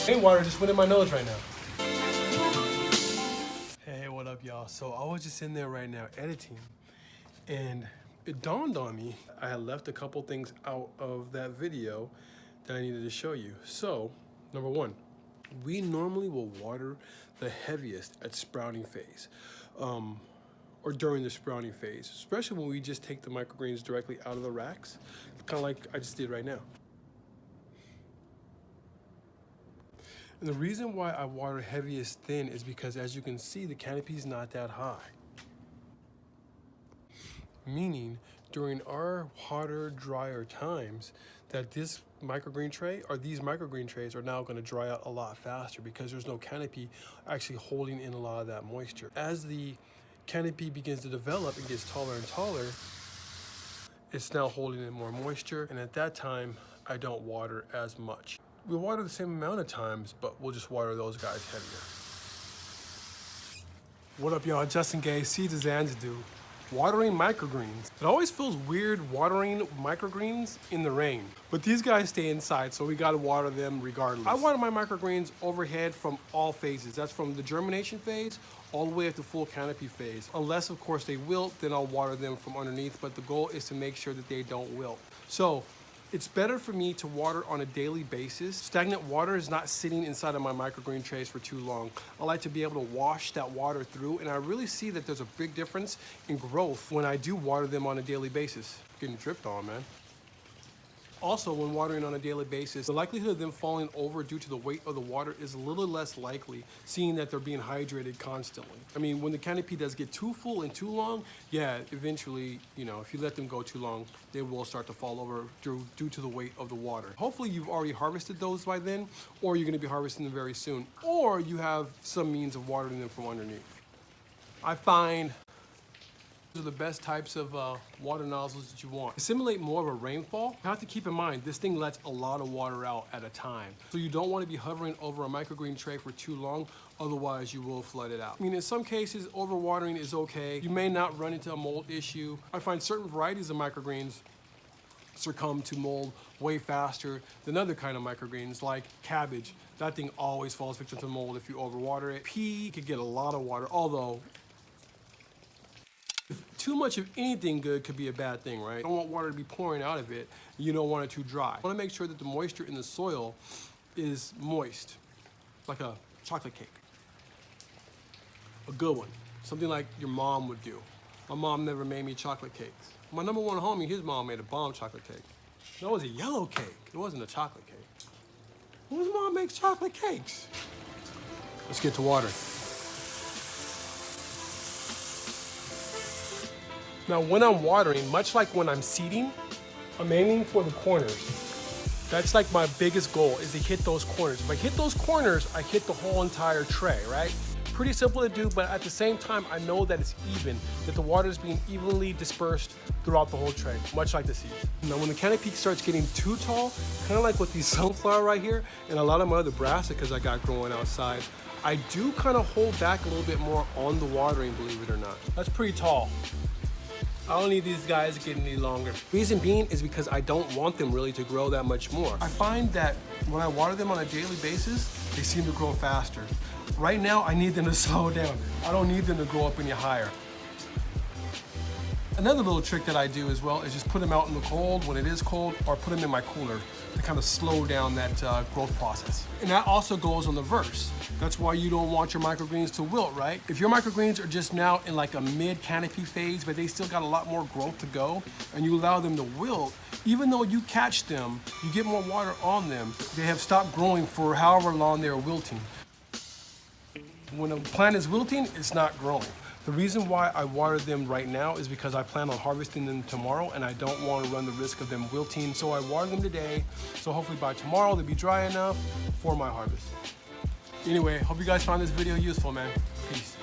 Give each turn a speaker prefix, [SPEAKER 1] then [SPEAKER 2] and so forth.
[SPEAKER 1] Rainwater just went in my nose right now. Hey, what up, y'all? So I was just in there right now editing, and it dawned on me I had left a couple things out of that video that I needed to show you. So, number one, we normally will water the heaviest at sprouting phase, or during the sprouting phase, especially when we just take the microgreens directly out of the racks, kind of like I just did right now. And the reason why I water heaviest thin is because, as you can see, the canopy is not that high. Meaning, during our hotter, drier times, that this microgreen tray, or these microgreen trays, are now going to dry out a lot faster because there's no canopy actually holding in a lot of that moisture. As the canopy begins to develop and gets taller and taller, it's now holding in more moisture, and at that time, I don't water as much. We water the same amount of times, but we'll just water those guys heavier. What up, y'all? Justin Gay, Seeds of Xanadu. Watering microgreens. It always feels weird watering microgreens in the rain, but these guys stay inside, so we gotta water them regardless. I water my microgreens overhead from all phases. That's from the germination phase all the way up to full canopy phase. Unless, of course, they wilt, then I'll water them from underneath, but the goal is to make sure that they don't wilt. So, it's better for me to water on a daily basis. Stagnant water is not sitting inside of my microgreen trays for too long. I like to be able to wash that water through, and I really see that there's a big difference in growth when I do water them on a daily basis. Getting dripped on, man. Also, when watering on a daily basis, the likelihood of them falling over due to the weight of the water is a little less likely, seeing that they're being hydrated constantly. I mean, when the canopy does get too full and too long, yeah, eventually, you know, if you let them go too long, they will start to fall over due to the weight of the water. Hopefully you've already harvested those by then, or you're gonna be harvesting them very soon, or you have some means of watering them from underneath. I find these are the best types of water nozzles that you want. To simulate more of a rainfall, you have to keep in mind this thing lets a lot of water out at a time. So you don't want to be hovering over a microgreen tray for too long, otherwise you will flood it out. I mean, in some cases, overwatering is okay. You may not run into a mold issue. I find certain varieties of microgreens succumb to mold way faster than other kind of microgreens, like cabbage. That thing always falls victim to mold if you overwater it. Pea could get a lot of water, although too much of anything good could be a bad thing, right? You don't want water to be pouring out of it. You don't want it too dry. You want to make sure that the moisture in the soil is moist, like a chocolate cake. A good one, something like your mom would do. My mom never made me chocolate cakes. My number one homie, his mom made a bomb chocolate cake. That was a yellow cake. It wasn't a chocolate cake. Whose mom makes chocolate cakes? Let's get to water. Now, when I'm watering, much like when I'm seeding, I'm aiming for the corners. That's like my biggest goal, is to hit those corners. If I hit those corners, I hit the whole entire tray, right? Pretty simple to do, but at the same time, I know that it's even, that the water is being evenly dispersed throughout the whole tray, much like the seeds. Now, when the canopy starts getting too tall, kind of like with these sunflower right here, and a lot of my other brassicas I got growing outside, I do kind of hold back a little bit more on the watering, believe it or not. That's pretty tall. I don't need these guys getting any longer. Reason being is because I don't want them really to grow that much more. I find that when I water them on a daily basis, they seem to grow faster. Right now, I need them to slow down. I don't need them to grow up any higher. Another little trick that I do as well is just put them out in the cold when it is cold, or put them in my cooler to kind of slow down that growth process. And that also goes on the verse. That's why you don't want your microgreens to wilt, right? If your microgreens are just now in like a mid canopy phase, but they still got a lot more growth to go, and you allow them to wilt, even though you catch them, you get more water on them, they have stopped growing for however long they're wilting. When a plant is wilting, it's not growing. The reason why I water them right now is because I plan on harvesting them tomorrow, and I don't want to run the risk of them wilting, so I water them today, so hopefully by tomorrow they'll be dry enough for my harvest. Anyway, hope you guys found this video useful, man. Peace.